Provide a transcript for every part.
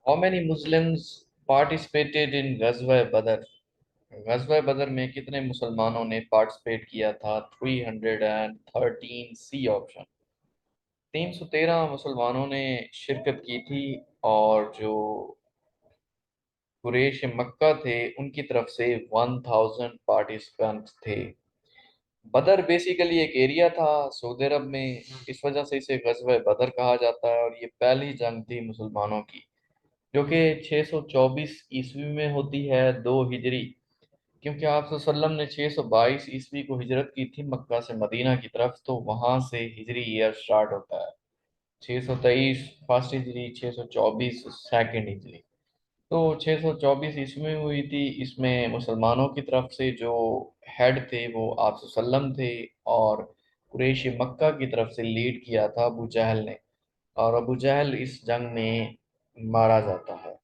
How many Muslims participated in ग़ज़वा बदर? ग़ज़वा बदर में कितने मुसलमानों ने पार्टिसिपेट किया था? 313 सी ऑप्शन। 313 मुसलमानों ने शिरकत की थी और जो कुरैश मक्का थे उनकी तरफ से 1000 पार्टिसिपेंट्स थे। बदर बेसिकली एक एरिया था सऊदी अरब में, इस वजह से इसे ग़ज़वा बदर कहा जाता है और ये पहली जंग थी मुसलमानों की, जो कि 624 ईस्वी में होती है, 2 हिजरी। क्योंकि आप वसल्लम ने 622 ईस्वी को हिजरत की थी मक्का से मदीना की तरफ, तो वहां से हिजरी ईयर स्टार्ट होता है। 623 फर्स्ट हिजरी, 624 सेकंड हिजरी। तो 624 ईस्वी में हुई थी। इसमें मुसलमानों की तरफ से जो हेड थे वो आप वसल्लम थे, और कुरैश मक्का की तरफ से लीड किया था अबू जहल ने। और अबू जहल इस जंग में मारा जाता है।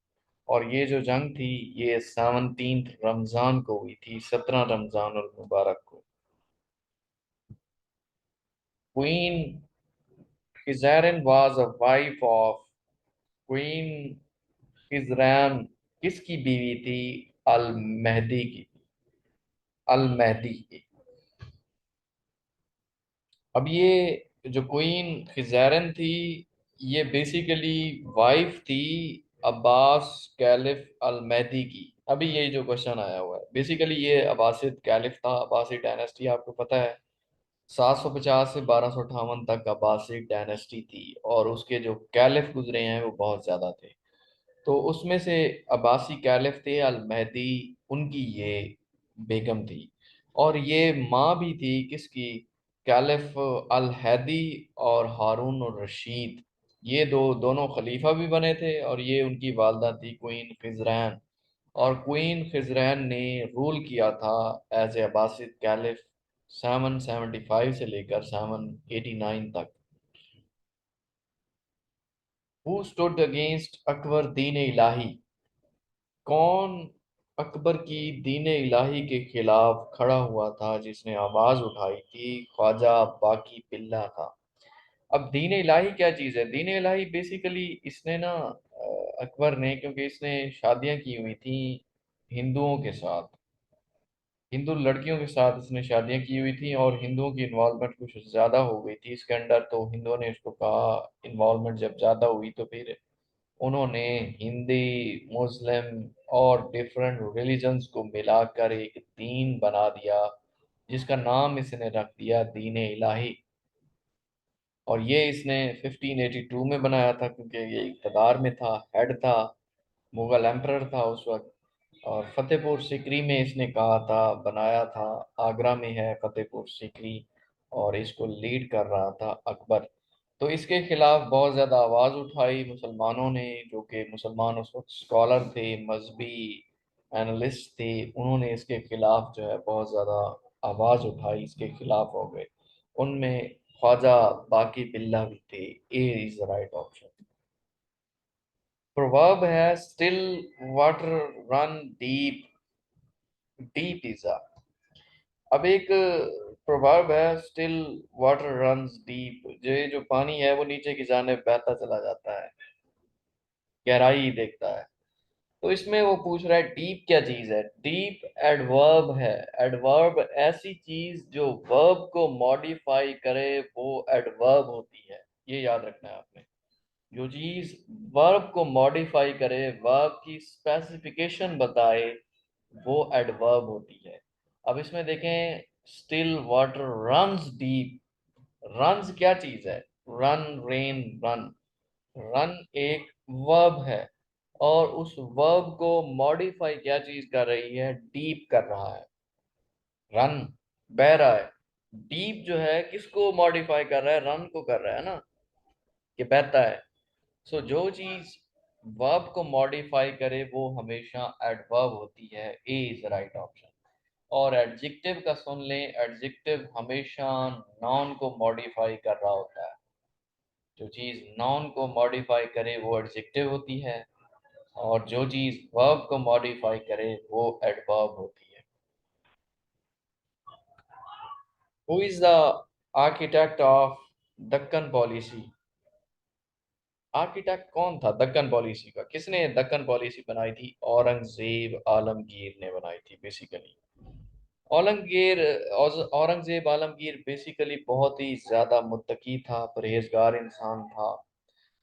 और ये जो जंग थी ये 17 रमजान को हुई थी, 17 रमजान और मुबारक को। Queen Khaizuran was a wife of queen Khaizuran किसकी बीवी थी? अल मेहदी की। अल मेहदी की। अब ये जो क्वीन खिजैरन थी ये बेसिकली वाइफ थी अब्बास कैलिफ अल मेहदी की। अभी ये जो क्वेश्चन आया हुआ है, बेसिकली ये अब्बासिद कैलिफ था। अब्बासी डायनेस्टी आपको पता है, 750 से 1258 तक अब्बासी डायनेस्टी थी, और उसके जो कैलिफ गुजरे हैं वो बहुत ज्यादा थे। तो उसमें से अब्बासी कैलिफ थे अल मेहदी, उनकी ये बेगम थी। और ये माँ भी थी किसकी? कैलिफ अल हैदी और हारून और रशीद। ये दोनों खलीफा भी बने थे, और ये उनकी वालदा थी क्वीन खिजरैन। और क्वीन खिजरैन ने रूल किया था एज ए अब्बासिद कैलिफ 775 से लेकर 789 तक। हु स्टूड अगेंस्ट अकबर दीन इलाही? कौन अकबर की दीन इलाही के खिलाफ खड़ा हुआ था, जिसने आवाज उठाई थी? ख्वाजा बाकी बिल्ला था। अब दीन इलाही क्या चीज है? दीन इलाही बेसिकली इसने ना अकबर ने, क्योंकि इसने शादियां की हुई थी हिंदुओं के साथ, हिंदू लड़कियों के साथ इसने शादियां की हुई थी, और हिंदुओं की इन्वॉल्वमेंट कुछ ज्यादा हो गई थी इसके अंदर। तो हिंदुओं ने उसको कहा, इन्वॉल्वमेंट जब ज्यादा हुई तो फिर उन्होंने हिंदी, मुस्लिम और डिफरेंट रिलीजन्स को मिलाकर एक दीन बना दिया, जिसका नाम इसने रख दिया दीन इलाही। और ये इसने 1582 में बनाया था, क्योंकि ये इक़्तिदार में था, हेड था, मुगल एम्परर था उस वक्त। और फतेहपुर सीकरी में इसने कहा था, बनाया था। आगरा में है फतेहपुर सीकरी, और इसको लीड कर रहा था अकबर। तो इसके खिलाफ बहुत ज़्यादा आवाज़ उठाई मुसलमानों ने, जो कि मुसलमान उस वक्त स्कॉलर थे, मजहबी एनालिस्ट थे। उन्होंने इसके खिलाफ जो है बहुत ज़्यादा आवाज़ उठाई, इसके खिलाफ हो गए। उनमें ख्वाजा बाकी बिल्ला भी थे। A is the right option. Proverb है still water run deep. Deep is a. अब एक प्रोवर्ब है स्टिल वाटर रन्स डीप, जो पानी है वो नीचे की जाने बहता चला जाता है, गहराई देखता है। तो इसमें वो पूछ रहा है डीप क्या चीज है? डीप एडवर्ब है। एडवर्ब ऐसी चीज जो वर्ब को मॉडिफाई करे वो एडवर्ब होती है। ये याद रखना है आपने। जो चीज वर्ब को मॉडिफाई करे, वर्ब की स्पेसिफिकेशन बताए, वो एडवर्ब होती है। अब इसमें देखें, still water runs deep. Runs क्या चीज है? Run, rain, run. रन एक वर्ब है, और उस वर्ब को मॉडिफाई क्या चीज कर रही है? डीप कर रहा है। रन बह रहा है, डीप जो है किसको मॉडिफाई कर रहा है? रन को कर रहा है ना, कि बहता है। सो जो चीज वर्ब को मॉडिफाई करे वो हमेशा एडवर्ब होती है। ए इज राइट ऑप्शन। और एडजेक्टिव का सुन लें, एडजेक्टिव हमेशा नाउन को मॉडिफाई कर रहा होता है। जो चीज नाउन को मॉडिफाई करे वो एडजेक्टिव होती है, और जो चीज वर्ब को मॉडिफाई करे वो एडवर्ब होती है। Who is the architect of Deccan policy? Architect कौन था दक्कन पॉलिसी का? किसने दक्कन पॉलिसी बनाई थी? औरंगजेब आलमगीर ने बनाई थी बेसिकली। औरंगजेब औरंगजेब आलमगीर बेसिकली बहुत ही ज्यादा मुत्तकी था, परहेजगार इंसान था,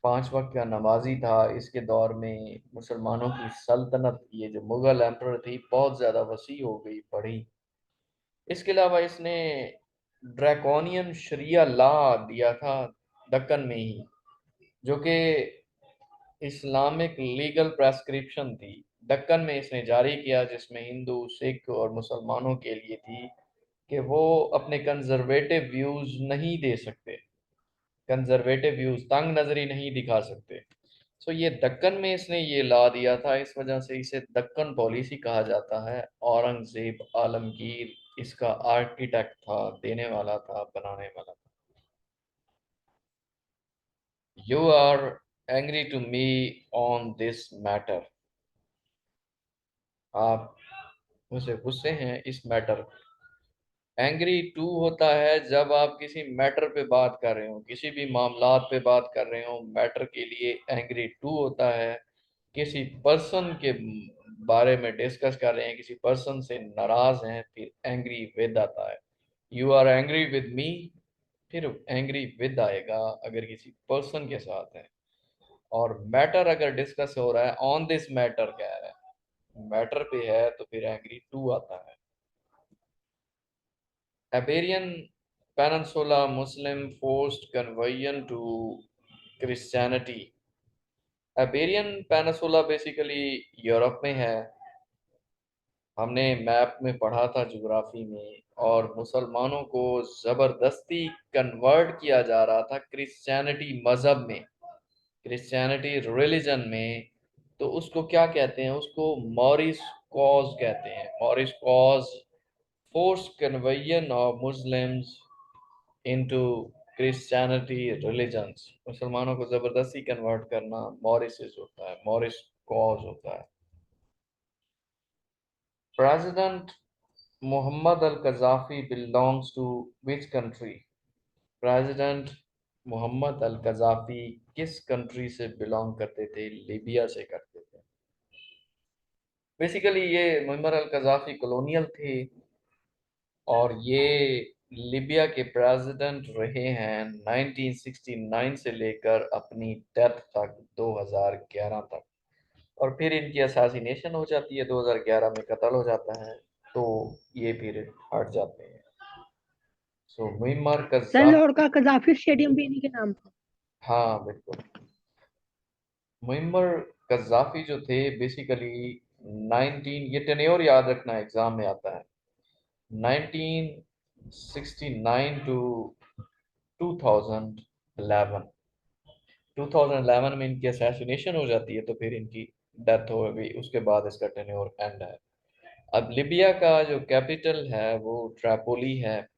5 वक्त का नमाजी था। इसके दौर में मुसलमानों की सल्तनत, ये जो मुगल एम्परर थी, बहुत ज्यादा वसी हो गई, बढ़ी। इसके अलावा इसने ड्रैकोनियन शरिया लॉ दिया था दक्कन में ही, जो कि इस्लामिक लीगल प्रेस्क्रिप्शन थी। दक्कन में इसने जारी किया, जिसमें हिंदू, सिख और मुसलमानों के लिए थी कि वो अपने कंजर्वेटिव व्यूज नहीं दे सकते, कंजर्वेटिव व्यूज, तंग नजरी नहीं दिखा सकते। सो ये दक्कन में इसने ये ला दिया था, इस वजह से इसे दक्कन पॉलिसी कहा जाता है। औरंगजेब आलमगीर इसका आर्किटेक्ट था, देने वाला था, बनाने वाला था। You are angry to me on this matter. आप मुझसे गुस्से हैं इस मैटर। एंग्री टू होता है जब आप किसी मैटर पे बात कर रहे हो, किसी भी मामलात पे बात कर रहे हो, मैटर के लिए एंग्री टू होता है। किसी पर्सन के बारे में डिस्कस कर रहे हैं, किसी पर्सन से नाराज हैं, फिर एंग्री विद आता है। You are angry with me, फिर एंग्री विद आएगा अगर किसी पर्सन के साथ है। और मैटर अगर डिस्कस हो रहा है, ऑन दिस मैटर कह रहा है, मैटर पे है, तो फिर एंग्री टू आता है। Iberian Peninsula Muslim forced conversion to Christianity. Iberian Peninsula basically Europe में है। हमने मैप में पढ़ा था ज्योग्राफी में, और मुसलमानों को ज़बरदस्ती कन्वर्ट किया जा रहा था क्रिश्चियनिटी मज़हब में, क्रिश्चियनिटी रिलीजन में। तो उसको क्या कहते हैं? उसको मॉरिस कॉज कहते हैं। Morris cause force conversion of Muslims into Christianity religions. मुसलमानों को जबरदस्ती कन्वर्ट करना मॉरिसिस होता है, मॉरिस कॉज होता है। President Mohammad al Gaddafi belongs to which country? President Mohammad al Gaddafi किस कंट्री से बिलोंग करते थे? लीबिया से करते थे। बेसिकली ये मुअम्मर अल कजाफी कॉलोनियल थे, और ये लीबिया के प्रेसिडेंट रहे हैं 1969 से लेकर अपनी डेथ तक, 2011 तक। और फिर इनकी असैसिनेशन हो जाती है, 2011 में कत्ल हो जाता है, तो ये फिर हट जाते हैं। सो मुअम्मर सर, कज्जाफी। लाहौर का कजाफी स्टेडियम भी इन्हीं के नाम था। हाँ बिल्कुल। मुअम्मर कज्जाफी जो थे बेसिकली 19, ये टेन्योर याद रखना एग्जाम में आता है, 1969 टू 2011। 2011 में इनकी असैसिनेशन हो जाती है, तो फिर इनकी डेथ हो गई, उसके बाद इसका टेन्योर एंड है। अब लिबिया का जो कैपिटल है वो ट्रिपोली है।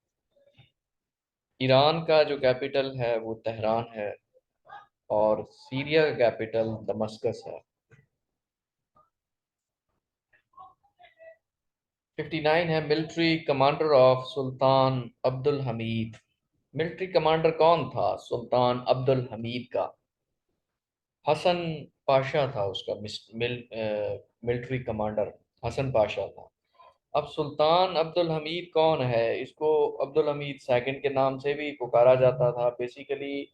ईरान का जो कैपिटल है वो तेहरान है। और सीरिया का कैपिटल दमस्कस है। 59 है military commander of sultan Abdul Hamid. Military commander कौन था सुल्तान अब्दुल हमीद का? हसन पाशा था उसका मिलिट्री कमांडर, हसन पाशा था। अब सुल्तान अब्दुल हमीद कौन है? इसको अब्दुल हमीद सेकंड के नाम से भी पुकारा जाता था। बेसिकली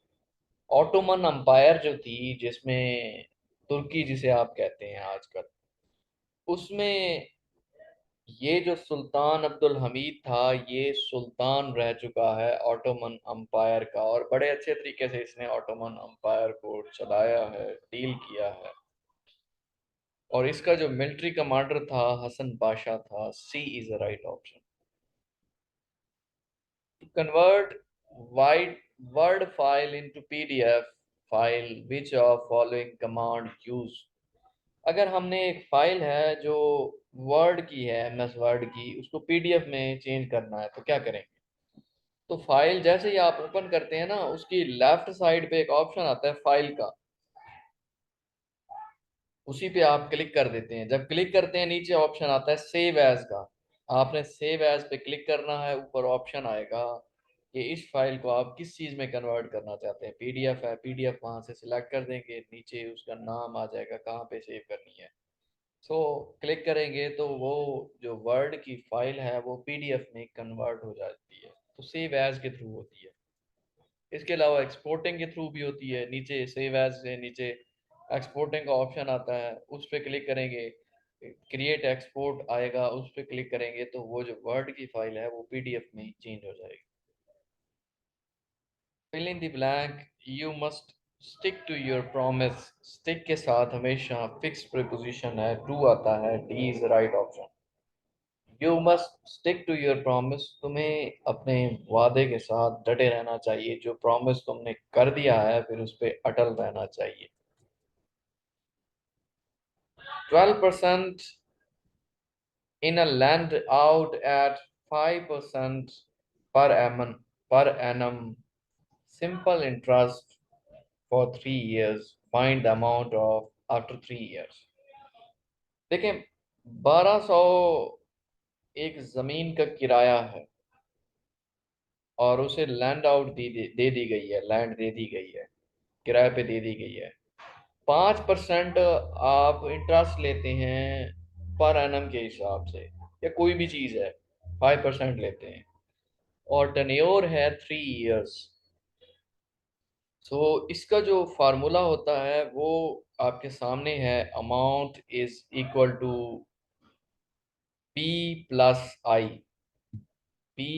ऑटोमन अंपायर जो थी, जिसमें तुर्की जिसे आप कहते हैं आजकल, उसमें ये जो सुल्तान अब्दुल हमीद था, ये सुल्तान रह चुका है ऑटोमन अंपायर का, और बड़े अच्छे तरीके से इसने ऑटोमन अंपायर को चलाया है, डील किया है। और इसका जो मिलिट्री कमांडर था हसन पाशा था। C is the right option. To convert wide word file into PDF file, which of following command use? अगर हमने एक फाइल है जो वर्ड की है, MS वर्ड की, उसको PDF में चेंज करना है, तो क्या करेंगे? तो फाइल जैसे ही आप ओपन करते हैं ना, उसकी लेफ्ट साइड पे एक ऑप्शन आता है फाइल का, उसी पे आप क्लिक कर देते हैं। जब क्लिक करते हैं, नीचे ऑप्शन आता है सेव एज का, आपने सेव एज पे क्लिक करना है, ऊपर ऑप्शन आएगा कि इस फाइल को आप किस चीज़ में कन्वर्ट करना चाहते हैं। पीडीएफ है, पीडीएफ वहाँ से सिलेक्ट कर देंगे, नीचे उसका नाम आ जाएगा कहाँ पे सेव करनी है। सो क्लिक करेंगे तो वो जो वर्ड की फाइल है वो पीडीएफ में कन्वर्ट हो जाती है। तो सेव एज के थ्रू होती है। इसके अलावा एक्सपोर्टिंग के थ्रू भी होती है। नीचे सेव एज से नीचे एक्सपोर्टिंग का ऑप्शन आता है, उस पर क्लिक करेंगे, क्रिएट एक्सपोर्ट आएगा, उस पर क्लिक करेंगे तो वो जो वर्ड की फाइल है वो पीडीएफ में चेंज हो जाएगी। Fill in the blank, you must stick to your promise. Stick के साथ हमेशा फिक्स प्रीपोजिशन है, टू आता है, D is right option. You must stick to your promise, तुम्हें अपने वादे के साथ डटे रहना चाहिए। जो प्रॉमिस तुमने कर दिया है फिर उस पर अटल रहना चाहिए। 12% in a lend out at 5% per annum simple interest for 3 years. Find the amount of after 3 years. देखें, 1200 एक जमीन का किराया है और उसे लैंड आउट दे दी गई है, लैंड दे दी गई है, किराए पे दे दी गई है। 5% आप इंटरेस्ट लेते हैं पर एनम के हिसाब से, या कोई भी चीज है 5% लेते हैं, और टेन्योर है 3 इयर्स। सो इसका जो फार्मूला होता है वो आपके सामने है। Amount is equal to P plus I. P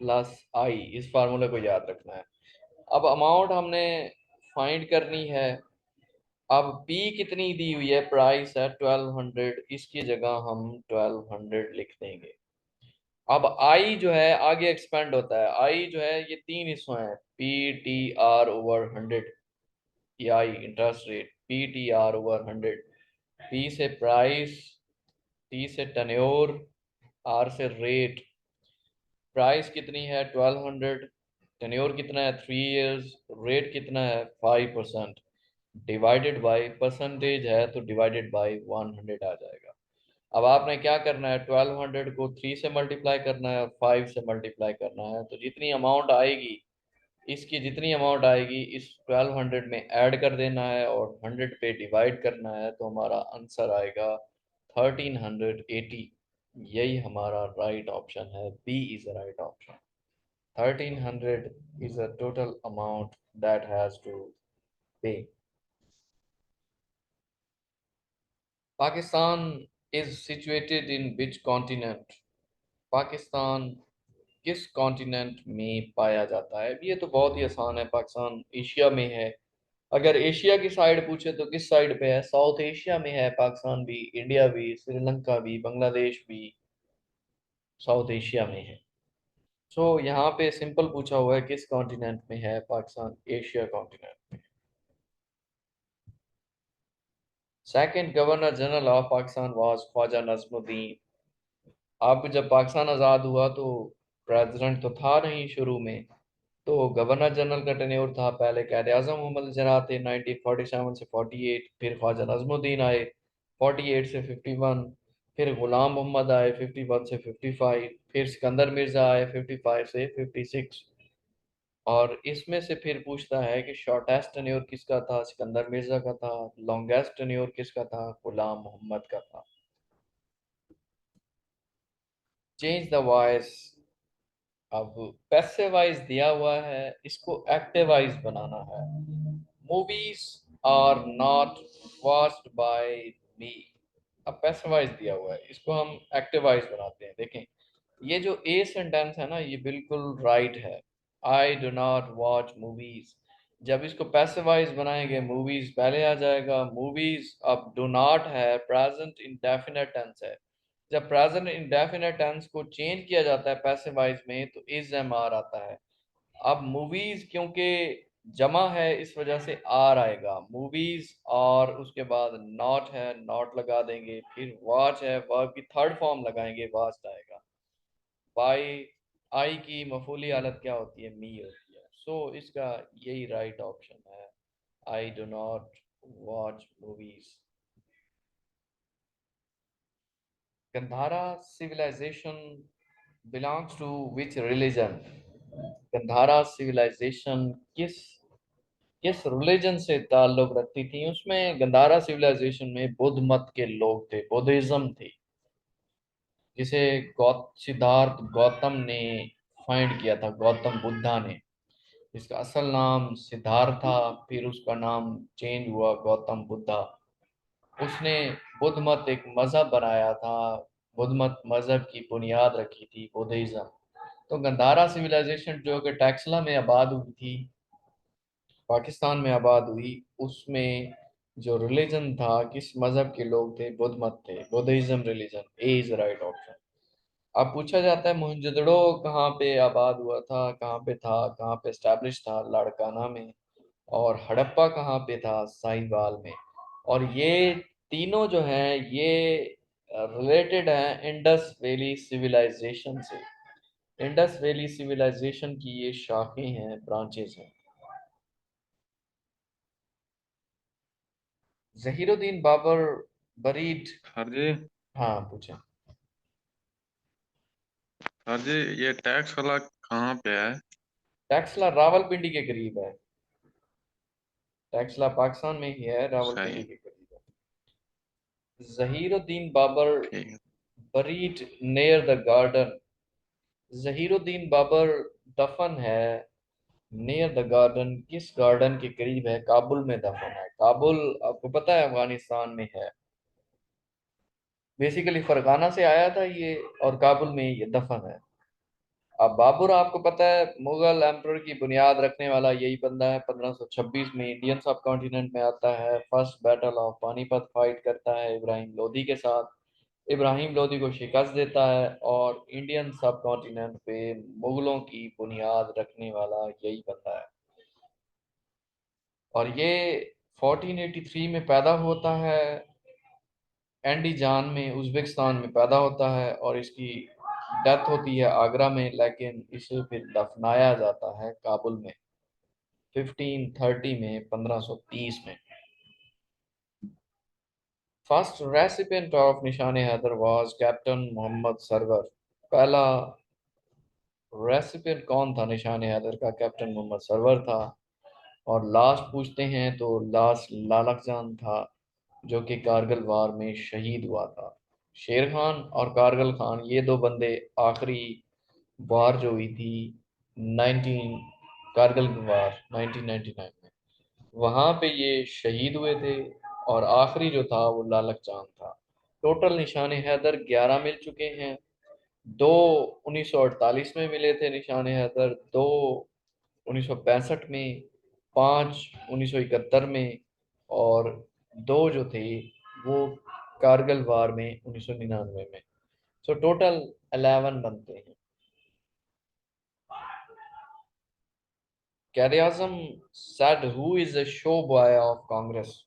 plus I, इस फार्मूले को याद रखना है। अब अमाउंट हमने फाइंड करनी है। अब P कितनी दी हुई है, प्राइस है 1200, इसकी जगह हम 1200 लिख देंगे। अब I जो है आगे एक्सपेंड होता है। I जो है ये तीन हिस्सों हैं, PTR/100। ये I interest rate, PTR/100। P से प्राइस, T से टेन्योर, R से रेट। प्राइस कितनी है 1200, टेन्योर कितना है 3 इयर्स, रेट कितना है 5%, डिवाइडेड बाय परसेंटेज है तो डिवाइडेड बाय 100 आ जाएगा। अब आपने क्या करना है, 1200 को 3 से मल्टीप्लाई करना है और 5 से मल्टीप्लाई करना है। तो जितनी अमाउंट आएगी, इसकी जितनी अमाउंट आएगी इस 1200 में ऐड कर देना है और 100 पे डिवाइड करना है, तो हमारा आंसर आएगा 1380। यही हमारा राइट ऑप्शन है, B is right option. 1300 is a total amount that has to pay. Pakistan is situated in which continent? Pakistan किस कॉन्टिनेंट में पाया जाता है? ये तो बहुत ही आसान है, पाकिस्तान एशिया में है। अगर एशिया की साइड पूछे तो किस साइड पे है? साउथ एशिया में है पाकिस्तान भी, इंडिया भी, श्रीलंका भी, बांग्लादेश भी साउथ एशिया में है। सो यहाँ पे सिंपल पूछा हुआ है किस कॉन्टिनेंट में है Pakistan, Asia continent. Second governor general of Pakistan was Khawaja Nazimuddin. अब जब पाकिस्तान आज़ाद हुआ तो प्रेसिडेंट तो था नहीं शुरू में, तो गवर्नर जनरल का टेन्योर था। पहले कायद आज़म मोहम्मद जिन्ना थे 1947 से 48, फिर ख्वाजा नजमुद्दीन आए 48 से 51, फिर गुलाम मोहम्मद आए 51 से 55, फिर सिकंदर मिर्जा आए 55 से 56। और इसमें से फिर पूछता है कि शॉर्टेस्ट टेन्योर किसका था? सिकंदर मिर्जा का था। लॉन्गेस्ट टेन्योर किसका था? गुलाम मोहम्मद का था। Change the voice. अब पैसिवाइज दिया हुआ है, इसको एक्टिवाइज बनाना है। Movies are not watched by me. अब पैसिवाइज दिया हुआ है, इसको हम एक्टिवाइज बनाते हैं। देखें, ये जो ए सेंटेंस है ना, ये बिल्कुल राइट है। I do not watch movies. जब इसको पैसिवाइज बनाएंगे मूवीज पहले आ जाएगा। मूवीज, अब डू नॉट है, प्रेजेंट इंडेफिनिट टेंस है। जब प्रेजेंट इंडेफिनिट टेंस को चेंज किया जाता है पैसिवाइज में तो इज एम आर आता है। अब मूवीज क्योंकि जमा है इस वजह से आर आएगा, मूवीज, और उसके बाद नॉट है, नॉट लगा देंगे, फिर वॉच है, वर्ब की थर्ड फॉर्म लगाएंगे, वॉच्ड आएगा। बाई, आई की मफूली हालत क्या होती है? मी होती है। सो इसका यही राइट ऑप्शन है, I do not watch movies. Gandhara civilisation belongs to which religion? Gandhara civilisation किस किस रिलीजन से ताल्लुक रखती थी? उसमें गंधारा सिविलाइजेशन में बुद्ध मत के लोग थे, बुद्धिज्म थी, जिसे सिद्धार्थ गौतम ने फाइंड किया था, गौतम बुद्धा ने। इसका असल नाम सिद्धार्थ था, फिर उसका नाम चेंज हुआ गौतम बुद्धा। उसने बुद्ध मत एक मजहब बनाया था, बुद्ध मत मजहब की बुनियाद रखी थी बुद्धिज्म। तो गंधारा सिविलाइजेशन जो कि टैक्सला में आबाद हुई थी, पाकिस्तान में आबाद हुई, उसमें जो रिलीजन था, किस मजहब के लोग थे? बुद्ध मत थे, Buddhism religion. A is right option. अब पूछा जाता है मोहनजोदड़ो कहाँ पे आबाद हुआ था, कहाँ पे था, कहाँ पे एस्टैब्लिश था? लाड़काना में। और हड़प्पा कहाँ पे था? साहिवाल में। और ये तीनों जो हैं ये रिलेटेड हैं इंडस वैली सिविलाइजेशन से। इंडस वैली सिविलाइजेशन की ये शाखें हैं, ब्रांचेस हैं। जहीरुद्दीन बाबर बरीड। सर जी। हाँ पूछे। सर जी, ये टैक्स वाला कहाँ पे है? टैक्सला रावलपिंडी के करीब है। टैक्सला पाकिस्तान में ही है, सही रावलपिंडी है। के करीब है। जहीरुद्दीन बाबर ठीक है। Buried near the garden. Zahiruddin Babur दफन है नियर द गार्डन, किस गार्डन के करीब है? काबुल में दफन है। काबुल आपको पता है अफगानिस्तान में है। बेसिकली फरगाना से आया था ये, और काबुल में ये दफन है। अब बाबर आपको पता है मुगल एम्परर की बुनियाद रखने वाला यही बंदा है। 1526 में इंडियन सब कॉन्टिनेंट में आता है, first battle of Panipat fight करता है इब्राहिम लोदी के साथ। इब्राहिम लोदी को शिकस्त देता है और इंडियन सब कॉन्टिनेंट पे मुगलों की बुनियाद रखने वाला यही बंदा है। और ये 1483 में पैदा होता है, एंडीजान में, उज़्बेकिस्तान में पैदा होता है, और इसकी डेथ होती है आगरा में, लेकिन इसे फिर दफनाया जाता है काबुल में 1530 में, 1530 में। First recipient of Nishan Haider was captain Mohammad Sarwar. पहला रेसिपिएंट कौन था निशान हैदर का? कैप्टन मोहम्मद सरवर था। और लास्ट पूछते हैं तो लास्ट लालक जान था, जो कि कारगिल वार में शहीद हुआ था। शेर खान और कारगिल खान ये दो बंदे आखिरी वार जो हुई थी 19 कारगिल वार 1999 में, वहां पे ये शहीद हुए थे। और आखिरी जो था वो लालक चांद था। टोटल निशाने हैदर 11 मिल चुके हैं। दो 1948 में मिले थे निशाने हैदर, दो 1965 में, पांच 1971 में, और दो जो थे वो कारगिल वार में 1999 में। सो टोटल 11 बनते हैं। कायदे आजम said who is a show boy of Congress?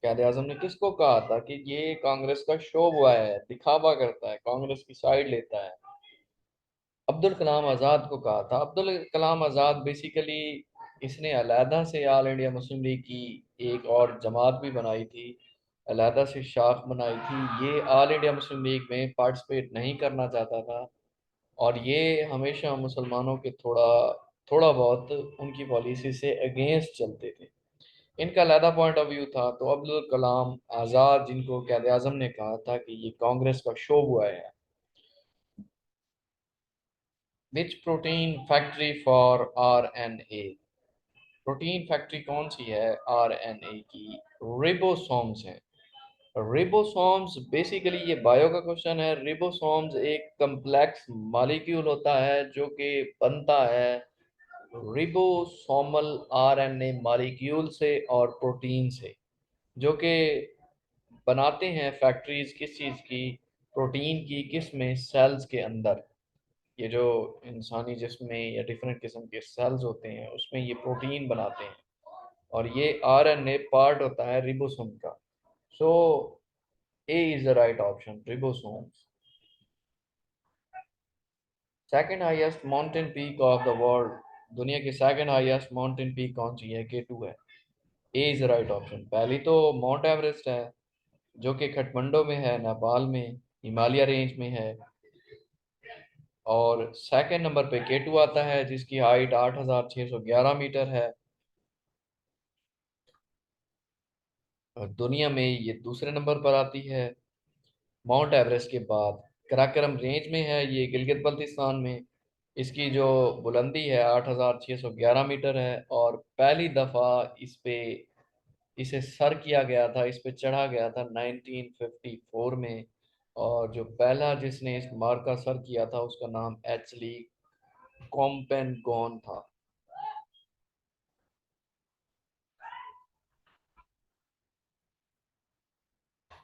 कायदे आजम ने किसको कहा था कि ये कांग्रेस का शो बॉय है, दिखावा करता है, कांग्रेस की साइड लेता है? अब्दुल कलाम आज़ाद को कहा था। अब्दुल कलाम आज़ाद बेसिकली इसने अलहदा से ऑल इंडिया मुस्लिम लीग की एक और जमात भी बनाई थी, अलहदा से शाख बनाई थी। ये ऑल इंडिया मुस्लिम लीग में पार्टिसिपेट नहीं करना चाहता था, और ये हमेशा मुसलमानों के थोड़ा थोड़ा बहुत उनकी पॉलिसी से अगेंस्ट चलते थे। इनका अलहदा पॉइंट ऑफ व्यू था। तो अब्दुल कलाम आज़ाद, जिनको कायदे आज़म ने कहा था कि ये कांग्रेस का शो हुआ है। विच protein factory for RNA? Protein factory कौन सी है आरएनए की? रिबोसोम्स है। रिबोसोम्स बेसिकली, ये बायो का क्वेश्चन है। रिबोसोम्स एक कम्प्लेक्स मॉलिक्यूल होता है जो कि बनता है रिबोसोमल आरएनए मॉलिक्यूल से और प्रोटीन से, जो कि बनाते हैं फैक्ट्रीज किस चीज़ की? प्रोटीन की। किस में? सेल्स के अंदर। ये जो इंसानी जिस्म में या डिफरेंट किस्म के सेल्स होते हैं उसमें ये प्रोटीन बनाते हैं, और ये आरएनए पार्ट होता है रिबोसोम का। So A is the right option, ribosomes. Second highest mountain peak of the world. दुनिया की सेकंड हाईएस्ट माउंटेन पीक कौन सी है? K2 है। ए इज द राइट ऑप्शन। पहली तो माउंट एवरेस्ट है, जो कि काठमांडू में है, नेपाल में, हिमालय रेंज में है। और सेकंड नंबर पे K2 आता है जिसकी हाइट 8611 मीटर है। और दुनिया में ये दूसरे नंबर पर आती है माउंट एवरेस्ट के बाद। कराकोरम रेंज में है ये, गिलगित बल्तिस्तान में। इसकी जो बुलंदी है 8611 मीटर है और पहली दफ़ा इस पे इसे सर किया गया था, इस पे चढ़ा गया था 1954 में। और जो पहला जिसने इस मार्ग का सर किया था उसका नाम एचली कॉम्पेनगॉन था।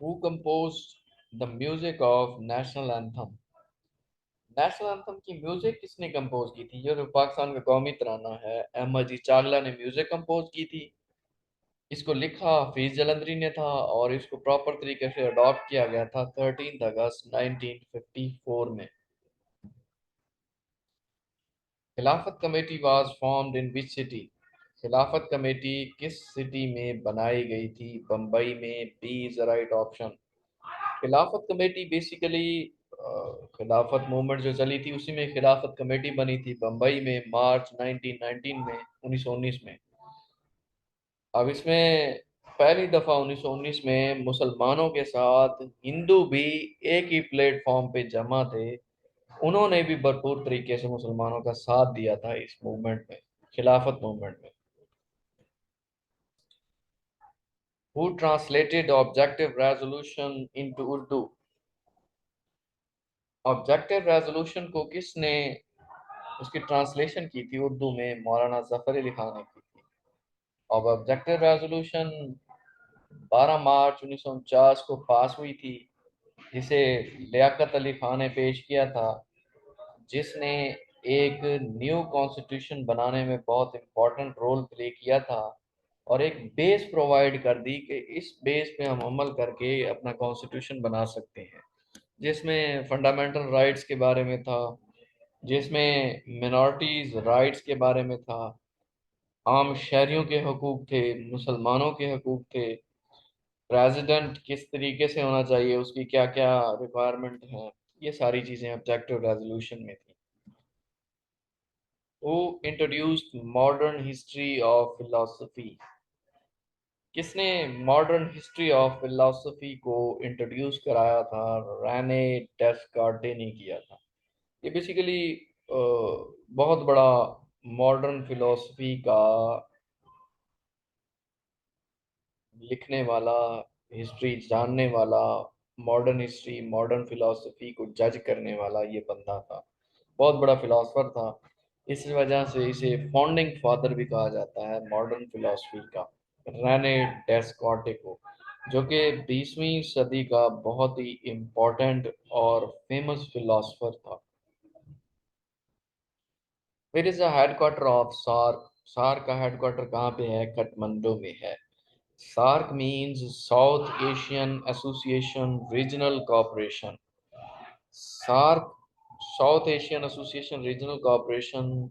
Who composed the music of national anthem? National anthem की म्यूजिक किसने कंपोज की थी? ये जो पाकिस्तान का कौमी तराना है, अहमद जी चागला ने म्यूजिक कंपोज की थी। इसको लिखा हफीज जलंधरी ने था और इसको प्रॉपर तरीके से अडॉप्ट किया गया था 13 अगस्त 1954 में। Khilafat committee was formed in which city? Khilafat committee किस सिटी में बनाई गई थी? बम्बई में। B is the right option. Khilafat committee basically Khilafat movement जो चली थी उसी में खिलाफत कमेटी बनी थी, बम्बई में मार्च 1919 में, 1919 में। अब इसमें पहली दफा 1919 में मुसलमानों के साथ हिंदू भी एक ही प्लेटफॉर्म पे जमा थे। उन्होंने भी भरपूर तरीके से मुसलमानों का साथ दिया था इस मूवमेंट में, खिलाफत मूवमेंट में। Who translated objective resolution into Urdu? Objective resolution को किसने उसकी ट्रांसलेशन की थी उर्दू में? मौलाना जफर अली खान ने की थी। अब ऑब्जेक्टिव रेजोल्यूशन 12 मार्च 1949 को पास हुई थी, जिसे लियाकत अली खान ने पेश किया था, जिसने एक न्यू कॉन्स्टिट्यूशन बनाने में बहुत इम्पोर्टेंट रोल प्ले किया था और एक बेस प्रोवाइड कर दी कि इस बेस पे हम अमल करके अपना कॉन्स्टिट्यूशन बना सकते हैं, जिसमें फंडामेंटल राइट्स के बारे में था, जिसमें मिनॉरिटीज राइट्स के बारे में था, आम शहरियों के हकूक थे, मुसलमानों के हकूक थे, प्रेसिडेंट किस तरीके से होना चाहिए, उसकी क्या क्या रिक्वायरमेंट है, ये सारी चीज़ें ऑब्जेक्टिव रेजोल्यूशन में थी। Who introduced modern history of philosophy? किसने मॉडर्न हिस्ट्री ऑफ फिलोसफी को इंट्रोड्यूस कराया था? रेने डेस्कार्टे ने किया था। ये बेसिकली बहुत बड़ा मॉडर्न फिलोसफी का लिखने वाला, हिस्ट्री जानने वाला, मॉडर्न हिस्ट्री मॉडर्न फिलोसफी को जज करने वाला ये बंदा था। बहुत बड़ा फिलोसफर था, इस वजह से इसे फाउंडिंग फादर भी कहा जाता है मॉडर्न फिलोसफी का, रेने डेस्कार्टे को, जो कि 20वीं सदी का बहुत ही इम्पोर्टेंट और फेमस फिलोसफर था। Where is the headquarter of SAARC? SAARC का हेडक्वार्टर कहाँ पे है? काठमांडू में है। SAARC means South Asian association regional cooperation. SAARC South Asian association regional cooperation,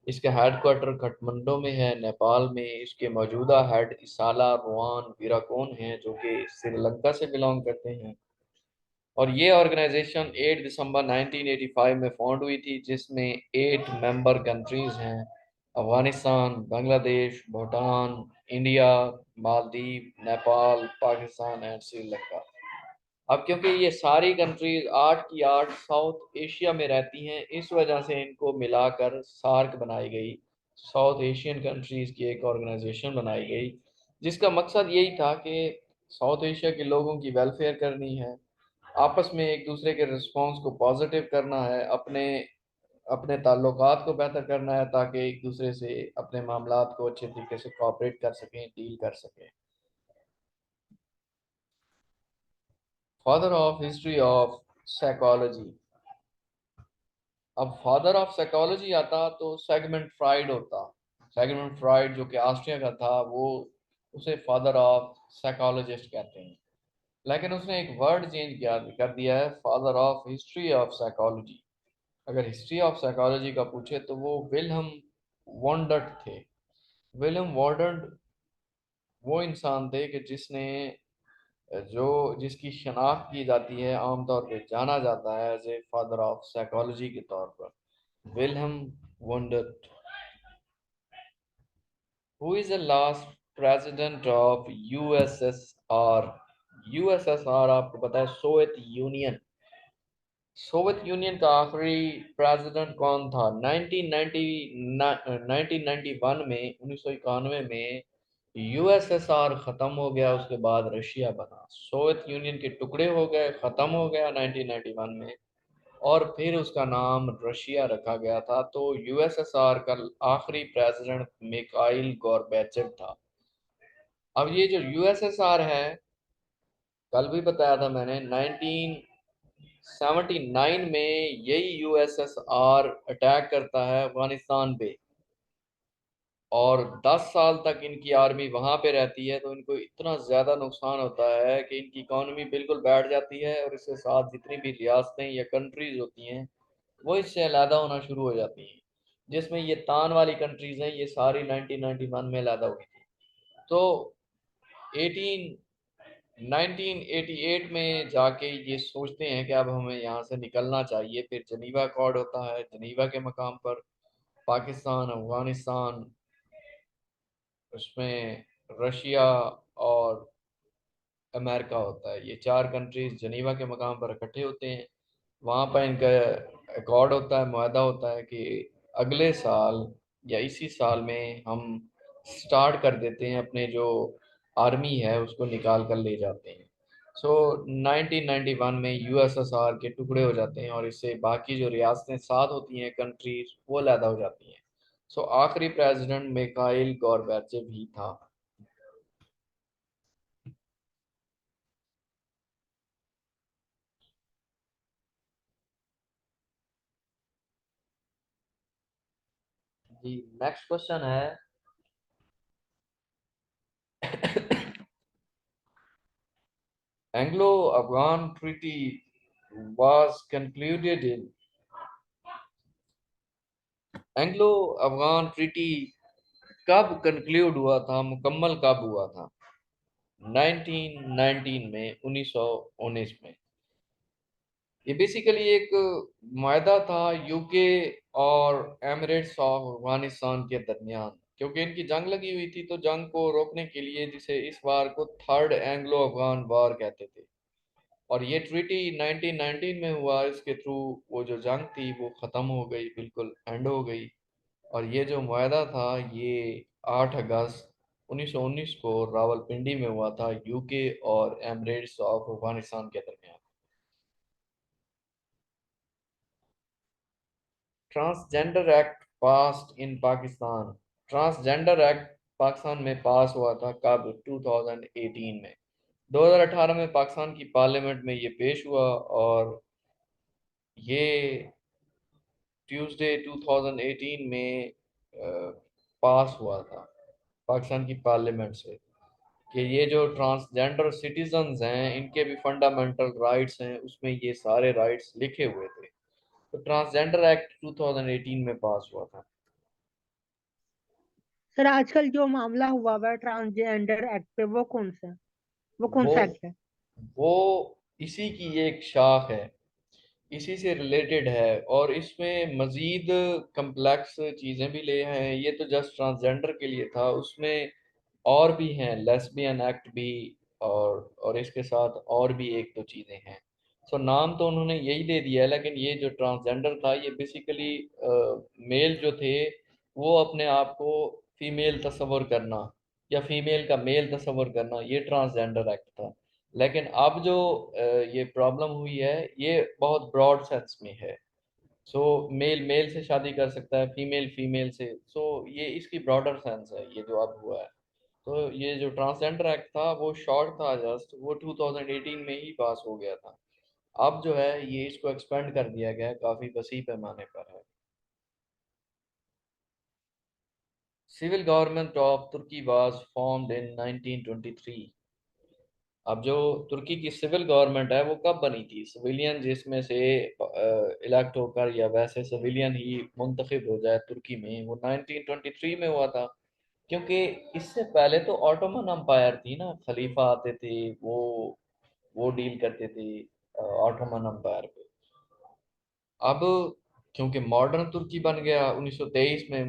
इसका हेडक्वार्टर काठमांडू में है, नेपाल में। इसके मौजूदा हेड इसाला रुआन वीराकोन हैं, जो कि श्रीलंका से बिलोंग करते हैं। और ये ऑर्गेनाइजेशन 8 दिसंबर 1985 में फाउंड हुई थी, जिसमें 8 मेंबर कंट्रीज हैं: अफगानिस्तान, बांग्लादेश, भूटान, इंडिया, मालदीव, नेपाल, पाकिस्तान एंड श्रीलंका। अब क्योंकि ये सारी कंट्रीज 8 की 8 साउथ एशिया में रहती हैं, इस वजह से इनको मिलाकर सार्क बनाई गई, साउथ एशियन कंट्रीज की एक ऑर्गेनाइजेशन बनाई गई, जिसका मकसद यही था कि साउथ एशिया के लोगों की वेलफेयर करनी है, आपस में एक दूसरे के रिस्पॉन्स को पॉजिटिव करना है, अपने अपने ताल्लुकात को बेहतर करना है, ताकि एक दूसरे से अपने मामलात को अच्छे तरीके से कोऑपरेट कर सकें, डील कर सकें। Father of history of psychology? अब फादर ऑफ साइकोलॉजी आता तो सेगमेंट फ्राइड होता। सेगमेंट फ्राइड जो कि ऑस्ट्रिया का था, वो उसे फादर ऑफ साइकोलॉजिस्ट कहते हैं, लेकिन उसने एक वर्ड चेंज किया कर दिया है, father of history of psychology. अगर हिस्ट्री ऑफ साइकोलॉजी का पूछे तो वो विल्हम वॉन्डर्ट थे। विलियम वॉन्डर्ट वो इंसान थे कि जिसने जो जिसकी शनाख्त की जाती है, आमतौर पे जाना जाता है as a father of psychology के तौर पर, Wilhelm Wundt. Who is the last president of USSR? USSR आपको पता है, सोवियत यूनियन। सोवियत यूनियन का आखिरी प्रेसिडेंट कौन था? 1991 में, 1991 में यूएसएसआर खत्म हो गया, उसके बाद रशिया बना। सोवियत यूनियन के टुकड़े हो गए, खत्म हो गया 1991 में, और फिर उसका नाम रशिया रखा गया था। तो यूएसएसआर का आखिरी प्रेसिडेंट मिखाइल गोर्बेचेव था। अब ये जो यूएसएसआर है, कल भी बताया था मैंने, 1979 में यही यूएसएसआर अटैक करता है अफगानिस्तान पे, और 10 साल तक इनकी आर्मी वहां पे रहती है। तो इनको इतना ज़्यादा नुकसान होता है कि इनकी इकॉनमी बिल्कुल बैठ जाती है, और इसके साथ जितनी भी रियासतें या कंट्रीज होती हैं वो इससे अलहदा होना शुरू हो जाती हैं। जिसमें ये तान वाली कंट्रीज हैं, ये सारी 1991 में अलहदा हुई थी। तो 1988 में जाके ये सोचते हैं कि अब हमें यहाँ से निकलना चाहिए। फिर जनीवा अकॉर्ड होता है, जनीवा के मकाम पर पाकिस्तान, अफगानिस्तान, उसमें रशिया और अमेरिका होता है, ये चार कंट्रीज जनीवा के मकाम पर इकट्ठे होते हैं। वहाँ पर इनका अकॉर्ड होता है, मुआहदा होता है कि अगले साल या इसी साल में हम स्टार्ट कर देते हैं, अपने जो आर्मी है उसको निकाल कर ले जाते हैं। सो 1991 में यूएसएसआर के टुकड़े हो जाते हैं, और इससे बाकी जो रियासतें साथ होती हैं, कंट्रीज, वो अलहदा हो जाती हैं। सो आखिरी प्रेसिडेंट मिखाइल गोर्बाचेव ही था। जी, नेक्स्ट क्वेश्चन है Anglo Afghan treaty was concluded in Anglo Afghan treaty कब कंक्लूड हुआ था, मुकम्मल कब हुआ था? 1919 में, 1919 में। ये बेसिकली एक मायदा था यूके और एमिरेट्स ऑफ अफगानिस्तान के दरमियान, क्योंकि इनकी जंग लगी हुई थी। तो जंग को रोकने के लिए, जिसे इस वार को थर्ड एंग्लो अफगान वार कहते थे, और ये ट्रीटी 1919 में हुआ। इसके थ्रू वो जो जंग थी वो ख़त्म हो गई, बिल्कुल एंड हो गई। और ये जो मुआहदा था, ये 8 अगस्त 1919 को रावलपिंडी में हुआ था, यूके और एमिरेट्स ऑफ अफगानिस्तान के दरमियान। Transgender act passed in Pakistan. Transgender act Pakistan में पास हुआ था कब? 2018 में। 2018 में पाकिस्तान की पार्लियामेंट में ये पेश हुआ, और ये ट्यूसडे 2018 में पास हुआ था पाकिस्तान की पार्लियामेंट से, कि ये जो ट्रांसजेंडर सिटीजन्स हैं, इनके भी फंडामेंटल राइट्स हैं, उसमें ये सारे राइट्स लिखे हुए थे। तो ट्रांसजेंडर एक्ट 2018 में पास हुआ था। सर आजकल जो मामला हुआ हुआ है ट्रांसजेंडर एक्ट पे, वो कौन सा है? वो कौन वो सा एक्ट है? वो इसी की एक शाख है, इसी से रिलेटेड है, और इसमें मजीद कम्प्लेक्स चीज़ें भी ले हैं। ये तो जस्ट ट्रांसजेंडर के लिए था, उसमें और भी हैं, लेस्बियन एक्ट भी, और इसके साथ और भी एक दो चीज़ें हैं। सो नाम तो उन्होंने यही दे दिया है, लेकिन ये जो ट्रांसजेंडर था, ये बेसिकली मेल जो थे, वो अपने आप को फीमेल तस्वर करना, या फीमेल का मेल तस्वर करना, ये ट्रांसजेंडर एक्ट था। लेकिन अब जो ये प्रॉब्लम हुई है, ये बहुत ब्रॉड सेंस में है। सो मेल मेल से शादी कर सकता है, फीमेल फीमेल से। सो ये इसकी ब्रॉडर सेंस है, ये जो अब हुआ है। तो ये जो ट्रांसजेंडर एक्ट था वो शॉर्ट था, जस्ट वो 2018 में ही पास हो गया था। अब जो है ये इसको एक्सपेंड कर दिया गया है, काफ़ी वसी पैमाने पर है। Civil government of Turkey was formed in 1923। अब जो तुर्की की सिविल गवर्नमेंट है वो कब बनी थी? सिविलियन जिसमें से इलेक्ट होकर, या वैसे सिविलियन ही मुंतखब हो जाए तुर्की में, वो 1923 में हुआ था। क्योंकि इससे पहले तो ऑटोमन अम्पायर थी ना, खलीफा आते थे, वो वो डील करते थे ऑटोमन अम्पायर पे। अब क्योंकि मॉडर्न तुर्की बन गया 1923 में,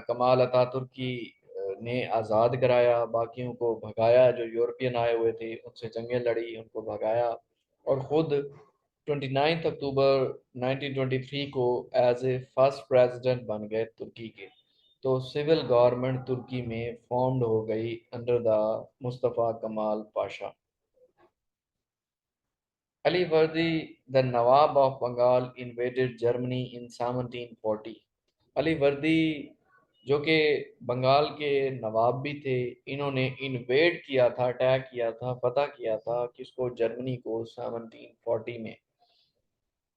कमाल अतातुर्की ने आज़ाद कराया, बाकियों को भगाया, जो यूरोपियन आए हुए थे उनसे जंगें लड़ी, उनको भगाया, और ख़ुद 29 अक्टूबर 1923 को एज ए फर्स्ट प्रेसिडेंट बन गए तुर्की के। तो सिविल गवर्नमेंट तुर्की में फॉर्म्ड हो गई अंडर द मुस्तफ़ा कमाल Pasha. Ali Verdi, the Nawab of Bengal, invaded Germany in 1740। Ali वर्दी जो कि बंगाल के नवाब भी थे, इन्होंने इन्वेड किया था, अटैक किया था, फतह किया था किसको, जर्मनी को 1740 में।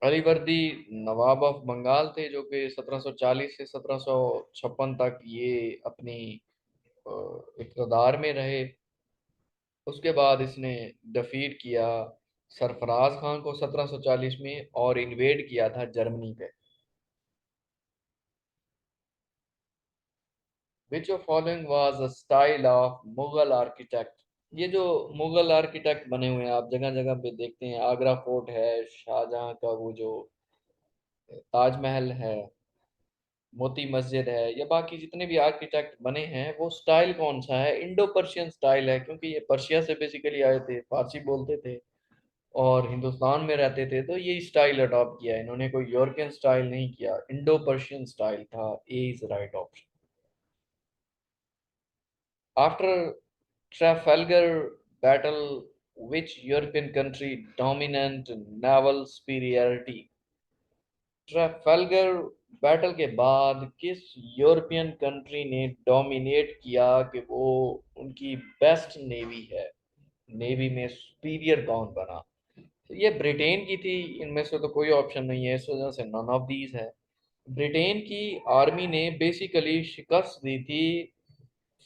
अली वर्दी नवाब ऑफ बंगाल थे जो कि 1740 से 1756 तक ये अपनी इक़्तिदार में रहे। उसके बाद इसने डिफीट किया सरफराज खान को 1740 में और इन्वेड किया था जर्मनी पे। विच of following was a style of Mughal architect. ये जो मुगल आर्किटेक्ट बने हुए हैं आप जगह जगह पे देखते हैं, आगरा फोर्ट है, शाहजहां का वो जो ताजमहल है, मोती मस्जिद है, या बाकी जितने भी आर्किटेक्ट बने हैं, वो स्टाइल कौन सा है, इंडो पर्शियन स्टाइल है, क्योंकि ये पर्शिया से बेसिकली आए थे, फारसी बोलते थे और हिंदुस्तान में रहते थे, तो ये स्टाइल अडॉप्ट किया इन्होंने, कोई यूरोपियन स्टाइल नहीं किया, इंडो पर्शियन स्टाइल था। A is right option. After Trafalgar battle which European country dominant naval superiority। Trafalgar battle के बाद किस यूरोपियन कंट्री ने डोमिनेट किया कि वो उनकी बेस्ट नेवी है, नेवी में सुपीरियर कौन बना। तो ये ब्रिटेन की थी, इनमें से तो कोई ऑप्शन नहीं है, इस वजह से नन ऑफ दीज है। ब्रिटेन की आर्मी ने बेसिकली शिकस्त दी थी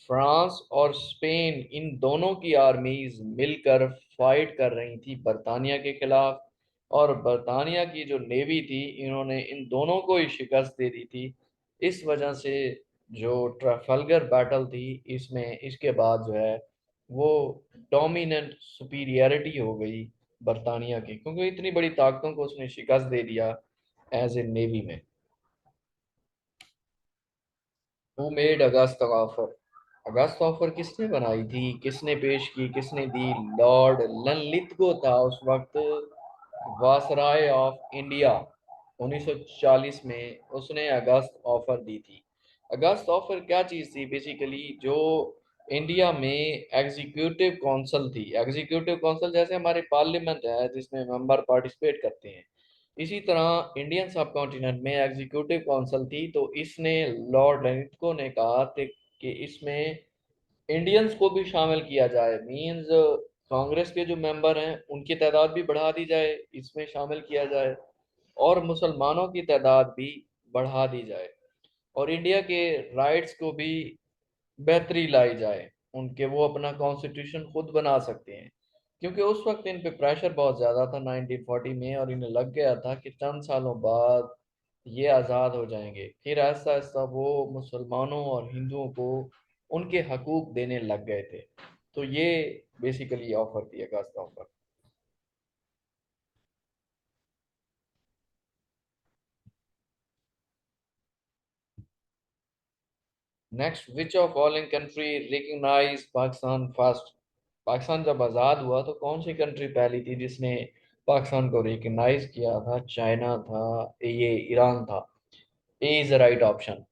फ्रांस और स्पेन, इन दोनों की आर्मीज मिलकर फाइट कर रही थी बरतानिया के खिलाफ, और बरतानिया की जो नेवी थी इन्होंने इन दोनों को ही शिकस्त दे दी थी। इस वजह से जो ट्राफalgar बैटल थी, इसमें इसके बाद जो है वो डोमिनेंट सुपीरियरिटी हो गई बरतानिया की, क्योंकि इतनी बड़ी ताकतों को उसने शिकस्त दे दिया एज ए नेवी में। Who made August offer. August offer किसने बनाई थी, किसने पेश की, किसने दी, लॉर्ड ललितगो था उस वक्त वासराय ऑफ इंडिया। 1940 में उसने अगस्त ऑफर दी थी। अगस्त ऑफर क्या चीज़ थी, बेसिकली जो इंडिया में एग्जीक्यूटिव काउंसिल थी, एग्जीक्यूटिव काउंसिल जैसे हमारे पार्लियामेंट है जिसमें मेंबर पार्टिसिपेट करते हैं, इसी तरह इंडियन सब कॉन्टिनेंट में एग्जीक्यूटिव काउंसिल थी। तो इसने लॉर्ड ललितगो ने कहा थे कि इसमें इंडियंस को भी शामिल किया जाए, मींस कांग्रेस के जो मेंबर हैं उनकी तादाद भी बढ़ा दी जाए, इसमें शामिल किया जाए, और मुसलमानों की तादाद भी बढ़ा दी जाए, और इंडिया के राइट्स को भी बेहतरी लाई जाए, उनके वो अपना कॉन्स्टिट्यूशन खुद बना सकते हैं। क्योंकि उस वक्त इन पे प्रेशर बहुत ज़्यादा था 1940 में, और इन्हें लग गया था कि चंद सालों बाद ये आज़ाद हो जाएंगे। फिर ऐसा ऐसा वो मुसलमानों और हिंदुओं को उनके हकूक देने लग गए थे। तो ये बेसिकली ऑफर थी, August offer. Next, which of following country recognise Pakistan first. Pakistan जब आज़ाद हुआ तो कौन सी कंट्री पहली थी जिसने पाकिस्तान को रिकग्नाइज किया था, चाइना था, ये ईरान था। A is the right option.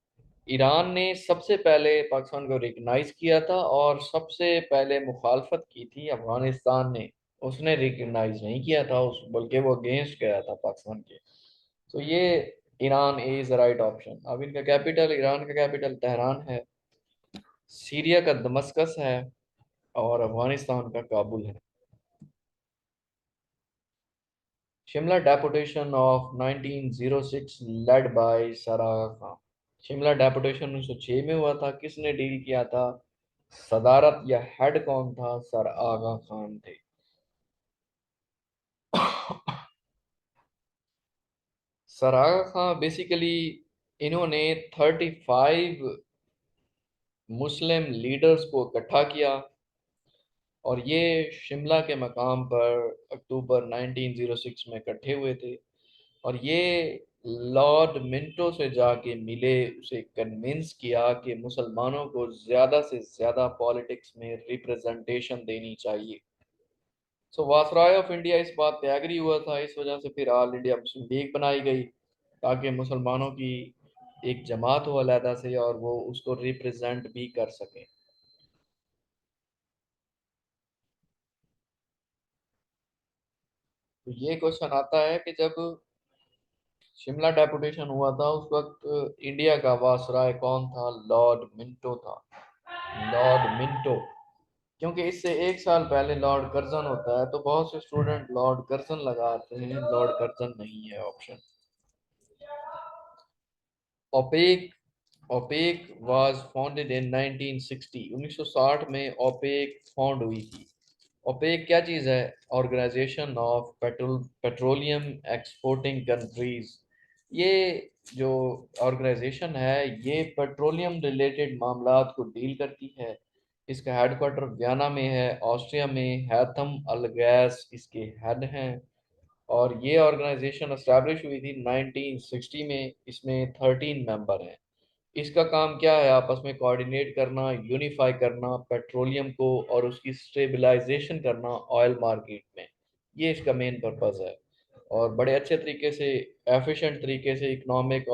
Iran ने सबसे पहले पाकिस्तान को रिकग्नाइज किया था, और सबसे पहले मुखालफत की थी अफगानिस्तान ने, उसने रिकग्नाइज नहीं किया था उस, बल्कि वो अगेंस्ट गया था पाकिस्तान के। तो ये ईरान इज राइट ऑप्शन। अब इनका कैपिटल, ईरान का कैपिटल तेहरान है, सीरिया का दमस्कस है, और अफगानिस्तान का काबुल है। Shimla deputation of 1906 led by sir Aga Khan. Shimla deputation 1906 में हुआ था, किसने डील किया था, सदारत या हेड कौन था, सर आगा खान थे। सर आगा खान बेसिकली इन्होंने 35 मुस्लिम लीडर्स को इकट्ठा किया, और ये शिमला के मकाम पर अक्टूबर 1906 में इकट्ठे हुए थे और ये लॉर्ड मिंटो से जाके मिले, उसे कन्विंस किया कि मुसलमानों को ज़्यादा से ज़्यादा पॉलिटिक्स में रिप्रेजेंटेशन देनी चाहिए। सो वायसराय ऑफ इंडिया इस बात पे एग्री हुआ था। इस वजह से फिर ऑल इंडिया मुस्लिम लीग बनाई गई ताकि मुसलमानों की एक जमात हो अलहदा से और वो उसको रिप्रेजेंट भी कर सकें। तो ये क्वेश्चन आता है कि जब शिमला डेपुटेशन हुआ था उस वक्त इंडिया का वायसराय कौन था? लॉर्ड मिंटो था। Lord Minto. क्योंकि इससे एक साल पहले लॉर्ड कर्जन होता है तो बहुत से स्टूडेंट लॉर्ड कर्जन लगाते हैं, लॉर्ड कर्जन नहीं है option. OPEC OPEC was founded in 1960। 1960 में ओपेक फाउंड हुई थी। ओपेक क्या चीज़ है? Organisation of petroleum exporting countries. ये जो ऑर्गेनाइजेशन है ये पेट्रोलियम रिलेटेड मामलात को डील करती है। इसका हेडक्वार्टर वियना में है, ऑस्ट्रिया में। हैथम अल गैस इसके हेड हैं और ये ऑर्गेनाइजेशन एस्टैब्लिश हुई थी 1960 में। इसमें 13 मेंबर हैं। इसका काम क्या है? आपस में कोऑर्डिनेट करना, यूनिफाई करना पेट्रोलियम को और उसकी स्टेबलाइजेशन करना ऑयल मार्केट में। ये इसका मेन पर्पस है और बड़े अच्छे तरीके से, एफिशिएंट तरीके से इकोनॉमिक